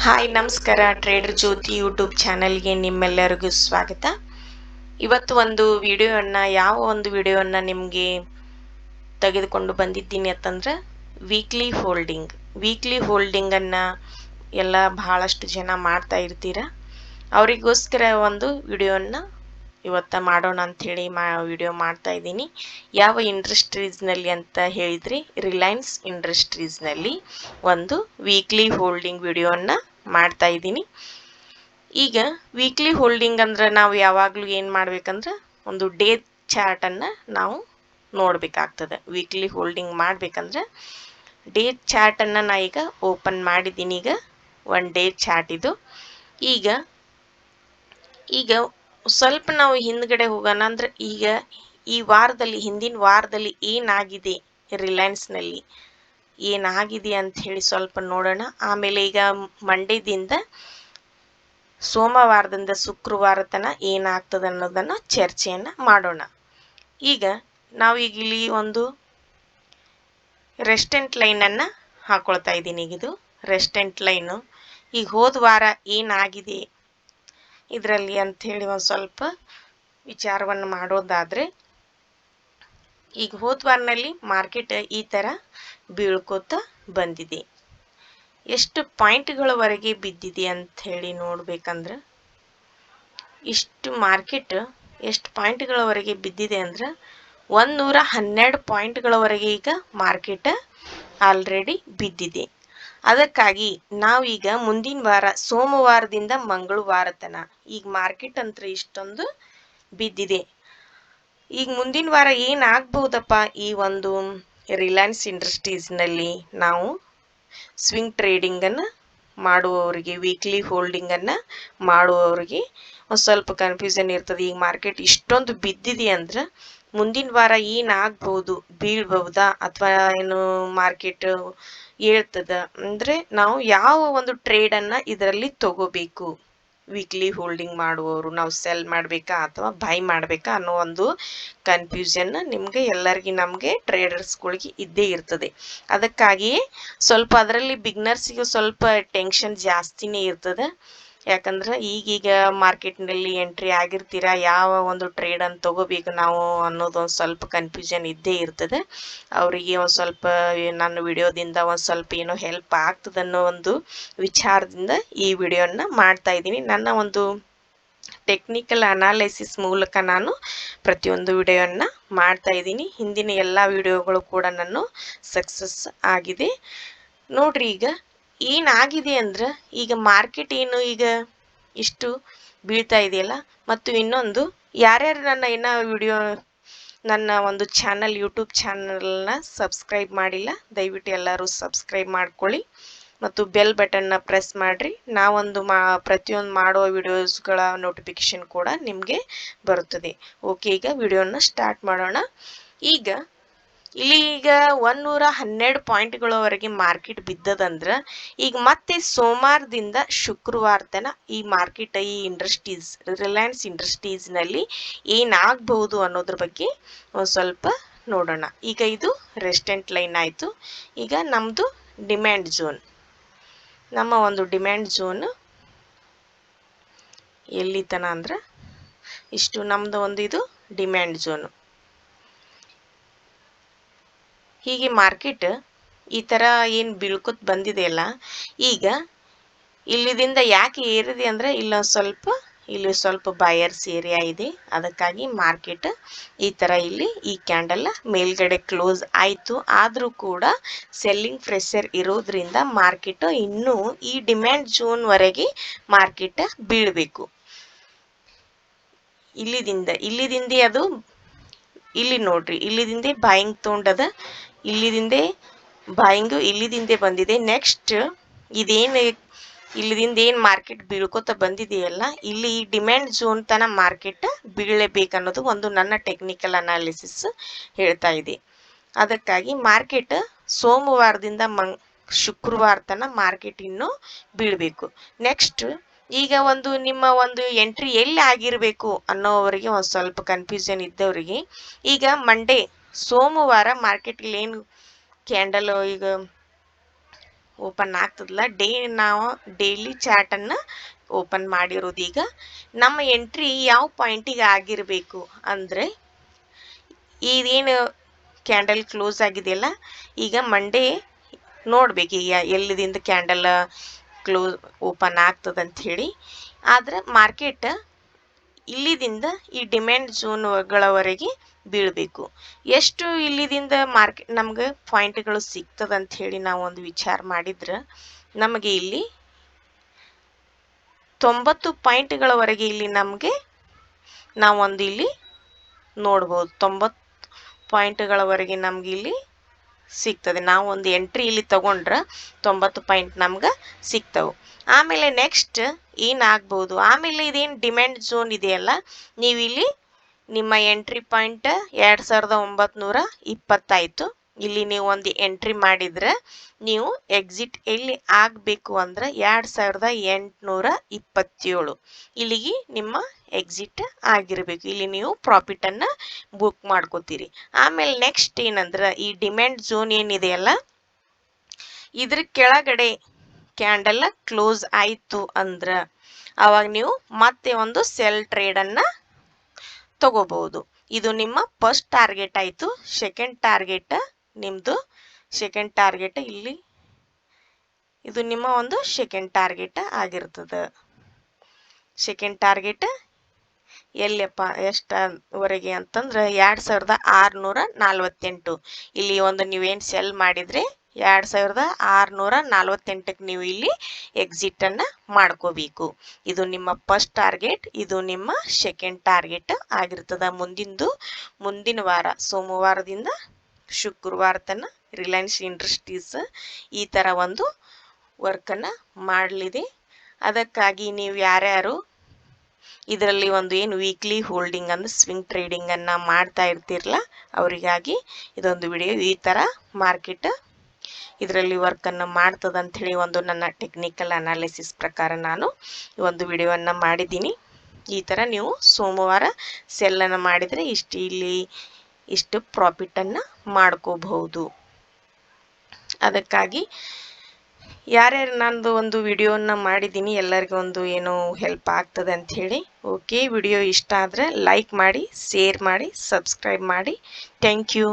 Hi ನಮಸ್ಕಾರ trader ಜ್ಯೋತಿ YouTube ಚಾನೆಲ್ಗೆ ನಿಮ್ಮೆಲ್ಲರಿಗೂ ಸ್ವಾಗತ. ಇವತ್ತು ಒಂದು ಯಾವ ಒಂದು ವಿಡಿಯೋನ ನಿಮಗೆ ತೆಗೆದುಕೊಂಡು ಬಂದಿದ್ದೀನಿ ಅಂತಂದ್ರೆ ವೀಕ್ಲಿ ಹೋಲ್ಡಿಂಗನ್ನು ಎಲ್ಲ ಬಹಳಷ್ಟು ಜನ ಮಾಡ್ತಾ ಇರ್ತೀರ. ಅವರಿಗೋಸ್ಕರ ಒಂದು ವಿಡಿಯೋನ ಇವತ್ತು ಮಾಡೋಣ ಅಂಥೇಳಿ ವಿಡಿಯೋ ಮಾಡ್ತಾ ಇದ್ದೀನಿ. ಯಾವ ಇಂಡಸ್ಟ್ರೀಸ್ನಲ್ಲಿ ಅಂತ ಹೇಳಿದ್ರಿ, ರಿಲಯನ್ಸ್ ಇಂಡಸ್ಟ್ರೀಸ್ನಲ್ಲಿ ಒಂದು ವೀಕ್ಲಿ ಹೋಲ್ಡಿಂಗ್ ವಿಡಿಯೋನ ಮಾಡ್ತಾ ಇದ್ದೀನಿ. ಈಗ ವೀಕ್ಲಿ ಹೋಲ್ಡಿಂಗ್ ಅಂದ್ರೆ ನಾವು ಯಾವಾಗಲೂ ಏನು ಮಾಡ್ಬೇಕಂದ್ರೆ ಒಂದು ಡೇ ಚಾರ್ಟನ್ನು ನಾವು ನೋಡಬೇಕಾಗ್ತದೆ. ವೀಕ್ಲಿ ಹೋಲ್ಡಿಂಗ್ ಮಾಡಬೇಕಂದ್ರೆ ಡೇ ಚಾರ್ಟನ್ನು ನಾ ಈಗ ಓಪನ್ ಮಾಡಿದ್ದೀನಿ. ಈಗ ಒನ್ ಡೇ ಚಾರ್ಟ್ ಇದು. ಈಗ ಸ್ವಲ್ಪ ನಾವು ಹಿಂದ್ಗಡೆ ಹೋಗೋಣ. ಅಂದ್ರೆ ಈಗ ಈ ವಾರದಲ್ಲಿ, ಹಿಂದಿನ ವಾರದಲ್ಲಿ ಏನಾಗಿದೆ, ರಿಲಯನ್ಸ್ನಲ್ಲಿ ಏನಾಗಿದೆ ಅಂತ ಹೇಳಿ ಸ್ವಲ್ಪ ನೋಡೋಣ. ಆಮೇಲೆ ಈಗ ಮಂಡೇದಿಂದ ಸೋಮವಾರದಿಂದ ಶುಕ್ರವಾರ ತನಕ ಏನಾಗ್ತದೆ ಅನ್ನೋದನ್ನ ಚರ್ಚೆಯನ್ನ ಮಾಡೋಣ. ಈಗ ನಾವೀಗ ಇಲ್ಲಿ ಒಂದು ರೆಸ್ಟೆಂಟ್ ಲೈನನ್ನ ಹಾಕೊಳ್ತಾ ಇದ್ದೀನಿ. ಇದು ರೆಸ್ಟೆಂಟ್ ಲೈನು. ಈಗ ಹೋದ ವಾರ ಏನಾಗಿದೆ ಇದರಲ್ಲಿ ಅಂಥೇಳಿ ಒಂದು ಸ್ವಲ್ಪ ವಿಚಾರವನ್ನು ಮಾಡೋದಾದರೆ, ಈಗ ಹೋದ ವಾರನಲ್ಲಿ ಮಾರ್ಕೆಟ್ ಈ ಥರ ಬೀಳ್ಕೋತ ಬಂದಿದೆ. ಎಷ್ಟು ಪಾಯಿಂಟ್ಗಳವರೆಗೆ ಬಿದ್ದಿದೆ ಅಂತ ಹೇಳಿ ನೋಡ್ಬೇಕಂದ್ರೆ, ಮಾರ್ಕೆಟ್ ಎಷ್ಟು ಪಾಯಿಂಟ್ಗಳವರೆಗೆ ಬಿದ್ದಿದೆ ಅಂದ್ರೆ 112 ಪಾಯಿಂಟ್ಗಳವರೆಗೆ ಈಗ ಮಾರ್ಕೆಟ್ ಆಲ್ರೆಡಿ ಬಿದ್ದಿದೆ. ಅದಕ್ಕಾಗಿ ನಾವೀಗ ಮುಂದಿನ ವಾರ ಸೋಮವಾರದಿಂದ ಮಂಗಳವಾರ ತನಕ ಈಗ ಮಾರ್ಕೆಟ್ ಅಂತ ಇಷ್ಟೊಂದು ಬಿದ್ದಿದೆ. ಈಗ ಮುಂದಿನ ವಾರ ಏನಾಗಬಹುದಪ್ಪ, ಈ ಒಂದು ರಿಲಯನ್ಸ್ ಇಂಡಸ್ಟ್ರೀಸ್ನಲ್ಲಿ ನಾವು ಸ್ವಿಂಗ್ ಟ್ರೇಡಿಂಗನ್ನು ಮಾಡುವವರಿಗೆ, ವೀಕ್ಲಿ ಹೋಲ್ಡಿಂಗನ್ನು ಮಾಡುವವರಿಗೆ ಒಂದು ಸ್ವಲ್ಪ ಕನ್ಫ್ಯೂಷನ್ ಇರ್ತದೆ. ಈಗ ಮಾರ್ಕೆಟ್ ಇಷ್ಟೊಂದು ಬಿದ್ದಿದೆ ಅಂದ್ರೆ ಮುಂದಿನ ವಾರ ಏನಾಗಬಹುದು, ಬೀಳ್ಬಹುದಾ ಅಥವಾ ಏನು ಮಾರ್ಕೆಟ್ ಏಳ್ತದ ಅಂದರೆ ನಾವು ಯಾವ ಒಂದು ಟ್ರೇಡನ್ನು ಇದರಲ್ಲಿ ತಗೋಬೇಕು. ವೀಕ್ಲಿ ಹೋಲ್ಡಿಂಗ್ ಮಾಡುವವರು ನಾವು ಸೆಲ್ ಮಾಡಬೇಕಾ ಅಥವಾ ಬೈ ಮಾಡಬೇಕಾ ಅನ್ನೋ ಒಂದು ಕನ್ಫ್ಯೂಷನ್ ನಿಮಗೆ ಎಲ್ಲರಿಗೂ, ನಮಗೆ ಟ್ರೇಡರ್ಸ್ಗಳಿಗೆ ಇದ್ದೇ ಇರ್ತದೆ. ಅದಕ್ಕಾಗಿಯೇ ಸ್ವಲ್ಪ ಅದರಲ್ಲಿ ಬಿಗ್ನರ್ಸಿಗೆ ಸ್ವಲ್ಪ ಟೆನ್ಷನ್ ಜಾಸ್ತಿನೇ ಇರ್ತದೆ. ಯಾಕಂದ್ರೆ ಈಗೀಗ ಮಾರ್ಕೆಟ್ನಲ್ಲಿ ಎಂಟ್ರಿ ಆಗಿರ್ತೀರ, ಯಾವ ಒಂದು ಟ್ರೇಡನ್ನು ತಗೋಬೇಕು ನಾವು ಅನ್ನೋದೊಂದು ಸ್ವಲ್ಪ ಕನ್ಫ್ಯೂಷನ್ ಇದ್ದೇ ಇರ್ತದೆ. ಅವರಿಗೆ ಒಂದು ಸ್ವಲ್ಪ ನನ್ನ ವಿಡಿಯೋದಿಂದ ಒಂದು ಸ್ವಲ್ಪ ಏನೋ ಹೆಲ್ಪ್ ಆಗ್ತದೆ ಅನ್ನೋ ಒಂದು ವಿಚಾರದಿಂದ ಈ ವಿಡಿಯೋನ ಮಾಡ್ತಾ ಇದ್ದೀನಿ. ನನ್ನ ಒಂದು ಟೆಕ್ನಿಕಲ್ ಅನಾಲಿಸಿಸ್ ಮೂಲಕ ನಾನು ಪ್ರತಿಯೊಂದು ವಿಡಿಯೋನ ಮಾಡ್ತಾ ಇದ್ದೀನಿ. ಹಿಂದಿನ ಎಲ್ಲ ವಿಡಿಯೋಗಳು ಕೂಡ ನಾನು ಸಕ್ಸಸ್ ಆಗಿದೆ. ನೋಡ್ರಿ, ಈಗ ಏನಾಗಿದೆ ಅಂದ್ರೆ ಈಗ ಮಾರ್ಕೆಟ್ ಏನು ಈಗ ಇಷ್ಟು ಬೀಳ್ತಾ ಇದೆಯಲ್ಲ, ಮತ್ತು ಇನ್ನೊಂದು ಯಾರ್ಯಾರು ನನ್ನ ಒಂದು ಚಾನಲ್, ಯೂಟ್ಯೂಬ್ ಚಾನಲ್ನ ಸಬ್ಸ್ಕ್ರೈಬ್ ಮಾಡಿಲ್ಲ, ದಯವಿಟ್ಟು ಎಲ್ಲರೂ ಸಬ್ಸ್ಕ್ರೈಬ್ ಮಾಡ್ಕೊಳ್ಳಿ ಮತ್ತು ಬೆಲ್ ಬಟನ್ನ ಪ್ರೆಸ್ ಮಾಡಿರಿ. ನಾವೊಂದು ಪ್ರತಿಯೊಂದು ಮಾಡೋ ವಿಡಿಯೋಸ್ಗಳ ನೋಟಿಫಿಕೇಶನ್ ಕೂಡ ನಿಮಗೆ ಬರುತ್ತದೆ. ಓಕೆ, ಈಗ ವಿಡಿಯೋನ ಸ್ಟಾರ್ಟ್ ಮಾಡೋಣ. ಈಗ 112 ಪಾಯಿಂಟ್ಗಳವರೆಗೆ ಮಾರ್ಕೆಟ್ ಬಿದ್ದದಂದ್ರೆ ಈಗ ಮತ್ತೆ ಸೋಮವಾರದಿಂದ ಶುಕ್ರವಾರ ತನಕ ಈ ಮಾರ್ಕೆಟ್, ಈ ಇಂಡಸ್ಟ್ರೀಸ್, ರಿಲಯನ್ಸ್ ಇಂಡಸ್ಟ್ರೀಸ್ನಲ್ಲಿ ಏನಾಗಬಹುದು ಅನ್ನೋದ್ರ ಬಗ್ಗೆ ಒಂದು ಸ್ವಲ್ಪ ನೋಡೋಣ. ಈಗ ಇದು ರೆಸ್ಟೆಂಟ್ ಲೈನ್ ಆಯಿತು. ಈಗ ನಮ್ಮದು ಡಿಮ್ಯಾಂಡ್ ಝೋನ್, ನಮ್ಮ ಒಂದು ಡಿಮ್ಯಾಂಡ್ ಝೋನ್ ಎಲ್ಲಿ ತನ ಅಂದ್ರೆ ಇಷ್ಟು ನಮ್ಮದು ಒಂದು ಇದು ಡಿಮ್ಯಾಂಡ್ ಝೋನು. ಹೀಗೆ ಮಾರ್ಕೆಟ್ ಈ ಥರ ಏನು ಬೀಳ್ಕೊತ್ ಬಂದಿದೆಯಲ್ಲ, ಈಗ ಇಲ್ಲಿದಿಂದ ಯಾಕೆ ಏರಿದೆ ಅಂದರೆ ಇಲ್ಲಿ ಸ್ವಲ್ಪ ಬಯರ್ಸ್ ಏರಿಯಾ ಇದೆ. ಅದಕ್ಕಾಗಿ ಮಾರ್ಕೆಟ್ ಈ ಥರ ಈ ಕ್ಯಾಂಡಲ್ ಮೇಲ್ಗಡೆ ಕ್ಲೋಸ್ ಆಯಿತು. ಆದರೂ ಕೂಡ ಸೆಲ್ಲಿಂಗ್ ಪ್ರೆಷರ್ ಇರೋದ್ರಿಂದ ಮಾರ್ಕೆಟ್ ಇನ್ನೂ ಈ ಡಿಮ್ಯಾಂಡ್ ಝೋನ್ವರೆಗೆ ಮಾರ್ಕೆಟ್ ಬೀಳಬೇಕು. ಇಲ್ಲಿದಿಂದೆ ಅದು ಇಲ್ಲಿ ನೋಡ್ರಿ, ಇಲ್ಲಿದಿಂದೆ ಬಾಯಿಂಗ್ ತೊಗೊಂಡದ, ಇಲ್ಲಿದಿಂದೆ ಬಂದಿದೆ. ನೆಕ್ಸ್ಟ್ ಇಲ್ಲಿದಿಂದ ಏನು ಮಾರ್ಕೆಟ್ ಬೀಳ್ಕೋತ ಬಂದಿದೆಯಲ್ಲ, ಇಲ್ಲಿ ಡಿಮ್ಯಾಂಡ್ ಝೋನ್ ತನ ಮಾರ್ಕೆಟ್ ಬೀಳಲೇಬೇಕನ್ನೋದು ಒಂದು ನನ್ನ ಟೆಕ್ನಿಕಲ್ ಅನಾಲಿಸಿಸ್ ಹೇಳ್ತಾ ಇದೆ. ಅದಕ್ಕಾಗಿ ಮಾರ್ಕೆಟ್ ಸೋಮವಾರದಿಂದ ಶುಕ್ರವಾರ ತನ ಮಾರ್ಕೆಟ್ ಇನ್ನೂ ಬೀಳಬೇಕು. ನೆಕ್ಸ್ಟ್ ಈಗ ನಿಮ್ಮ ಒಂದು ಎಂಟ್ರಿ ಎಲ್ಲಿ ಆಗಿರಬೇಕು ಅನ್ನೋವರಿಗೆ ಒಂದು ಸ್ವಲ್ಪ ಕನ್ಫ್ಯೂಷನ್ ಇದ್ದವರಿಗೆ, ಈಗ ಸೋಮವಾರ ಮಾರ್ಕೆಟ್ಗೆ ಏನು ಕ್ಯಾಂಡಲ್ ಈಗ ಓಪನ್ ಆಗ್ತದಲ್ಲ, ನಾವು ಡೈಲಿ ಚಾರ್ಟನ್ನು ಓಪನ್ ಮಾಡಿರೋದು. ಈಗ ನಮ್ಮ ಎಂಟ್ರಿ ಯಾವ ಪಾಯಿಂಟಿಗೆ ಆಗಿರಬೇಕು ಅಂದರೆ, ಇದೇನು ಕ್ಯಾಂಡಲ್ ಕ್ಲೋಸ್ ಆಗಿದೆಯಲ್ಲ, ಈಗ ಮಂಡೇ ನೋಡ್ಬೇಕು ಈಗ ಎಲ್ಲಿದಿಂದ ಕ್ಯಾಂಡಲ್ ಕ್ಲೋಸ್ ಓಪನ್ ಆಗ್ತದಂತ ಹೇಳಿ. ಆದ್ರೆ ಮಾರ್ಕೆಟ್ ಇಲ್ಲಿದಿಂದ ಈ ಡಿಮ್ಯಾಂಡ್ ಝೋನ್ಗಳವರೆಗೆ ಬೀಳಬೇಕು. ಎಷ್ಟು ಇಲ್ಲಿದಿಂದ ಮಾರ್ಕೆಟ್ ನಮ್ಗೆ ಪಾಯಿಂಟ್ಗಳು ಸಿಗ್ತದಂತ ಹೇಳಿ ನಾವು ಒಂದು ವಿಚಾರ ಮಾಡಿದ್ರೆ, ನಮಗೆ ಇಲ್ಲಿ 90 ಪಾಯಿಂಟ್ಗಳವರೆಗೆ ಇಲ್ಲಿ ನಮಗೆ ನಾವೊಂದು ಇಲ್ಲಿ ನೋಡ್ಬೋದು. 90 ಪಾಯಿಂಟ್ಗಳವರೆಗೆ ನಮ್ಗೆ ಇಲ್ಲಿ ಸಿಗ್ತದೆ. ನಾವು ಒಂದು ಎಂಟ್ರಿ ಇಲ್ಲಿ ತಗೊಂಡ್ರೆ 90 ಪಾಯಿಂಟ್ ನಮ್ಗೆ ಸಿಗ್ತವೆ. ಆಮೇಲೆ ನೆಕ್ಸ್ಟ್ ಏನಾಗ್ಬೋದು, ಆಮೇಲೆ ಇದೇನು ಡಿಮ್ಯಾಂಡ್ ಝೋನ್ ಇದೆಯಲ್ಲ, ನೀವು ಇಲ್ಲಿ ನಿಮ್ಮ ಎಂಟ್ರಿ ಪಾಯಿಂಟ್ 2920 ಆಯಿತು. ಇಲ್ಲಿ ನೀವು ಒಂದು ಎಂಟ್ರಿ ಮಾಡಿದ್ರೆ ನೀವು ಎಕ್ಸಿಟ್ ಎಲ್ಲಿ ಆಗಬೇಕು ಅಂದ್ರೆ 2827 ಇಲ್ಲಿಗೆ ನಿಮ್ಮ ಎಕ್ಸಿಟ್ ಆಗಿರಬೇಕು. ಇಲ್ಲಿ ನೀವು ಪ್ರಾಫಿಟನ್ನು ಬುಕ್ ಮಾಡ್ಕೋತೀರಿ. ಆಮೇಲೆ ನೆಕ್ಸ್ಟ್ ಏನಂದ್ರೆ, ಈ ಡಿಮ್ಯಾಂಡ್ ಝೋನ್ ಏನಿದೆಯಲ್ಲ, ಇದ್ರ ಕೆಳಗಡೆ ಕ್ಯಾಂಡಲ್ ಕ್ಲೋಸ್ ಆಯಿತು ಅಂದ್ರೆ ಅವಾಗ ನೀವು ಮತ್ತೆ ಒಂದು ಸೆಲ್ ಟ್ರೇಡನ್ನು ತಗೋಬಹುದು. ಇದು ನಿಮ್ಮ ಫಸ್ಟ್ ಟಾರ್ಗೆಟ್ ಆಯಿತು. ಸೆಕೆಂಡ್ ಟಾರ್ಗೆಟ್ ನಿಮ್ಮದು, ಸೆಕೆಂಡ್ ಟಾರ್ಗೆಟ್ ಇಲ್ಲಿ, ಇದು ನಿಮ್ಮ ಒಂದು ಸೆಕೆಂಡ್ ಟಾರ್ಗೆಟ್ ಆಗಿರ್ತದೆ. ಸೆಕೆಂಡ್ ಟಾರ್ಗೆಟ್ ಎಲ್ಲಪ್ಪ ಎಷ್ಟವರೆಗೆ ಅಂತಂದ್ರೆ 2648. ಇಲ್ಲಿ ಒಂದು ನೀವೇನು ಸೆಲ್ ಮಾಡಿದ್ರೆ 2648ಕ್ಕೆ ನೀವು ಇಲ್ಲಿ ಎಕ್ಸಿಟನ್ನು ಮಾಡ್ಕೋಬೇಕು. ಇದು ನಿಮ್ಮ ಫಸ್ಟ್ ಟಾರ್ಗೆಟ್, ಇದು ನಿಮ್ಮ ಸೆಕೆಂಡ್ ಟಾರ್ಗೆಟ್ ಆಗಿರ್ತದೆ. ಮುಂದಿನ ವಾರ ಸೋಮವಾರದಿಂದ ಶುಕ್ರವಾರ ತನಕ ರಿಲಯನ್ಸ್ ಇಂಡಸ್ಟ್ರೀಸ್ ಈ ಥರ ಒಂದು ವರ್ಕನ್ನು ಮಾಡಲಿದೆ. ಅದಕ್ಕಾಗಿ ನೀವು ಯಾರ್ಯಾರು ಇದರಲ್ಲಿ ಒಂದು ಏನು ವೀಕ್ಲಿ ಹೋಲ್ಡಿಂಗ್ ಅಂದ್ರೆ ಸ್ವಿಂಗ್ ಟ್ರೇಡಿಂಗನ್ನು ಮಾಡ್ತಾ ಇರ್ತಿರಲ್ಲ, ಅವರಿಗಾಗಿ ಇದೊಂದು ವಿಡಿಯೋ. ಈ ಥರ ಮಾರ್ಕೆಟ್ ಇದರಲ್ಲಿ ವರ್ಕನ್ನು ಮಾಡ್ತದೆ ಅಂಥೇಳಿ ಒಂದು ನನ್ನ ಟೆಕ್ನಿಕಲ್ ಅನಾಲಿಸಿಸ್ ಪ್ರಕಾರ ನಾನು ಈ ಒಂದು ವಿಡಿಯೋವನ್ನು ಮಾಡಿದ್ದೀನಿ. ಈ ಥರ ನೀವು ಸೋಮವಾರ ಸೆಲ್ಲನ್ನು ಮಾಡಿದರೆ ಇಷ್ಟು ಪ್ರಾಫಿಟನ್ನು ಮಾಡ್ಕೋಬಹುದು. ಅದಕ್ಕಾಗಿ ಯಾರ್ಯಾರು ನಂದು ಒಂದು ವಿಡಿಯೋನ ಮಾಡಿದ್ದೀನಿ ಎಲ್ಲರಿಗೂ ಒಂದು ಏನೋ ಹೆಲ್ಪ್ ಆಗ್ತದೆ ಅಂಥೇಳಿ. ಓಕೆ, ವಿಡಿಯೋ ಇಷ್ಟ ಆದರೆ ಲೈಕ್ ಮಾಡಿ, ಶೇರ್ ಮಾಡಿ, ಸಬ್ಸ್ಕ್ರೈಬ್ ಮಾಡಿ. Thank you.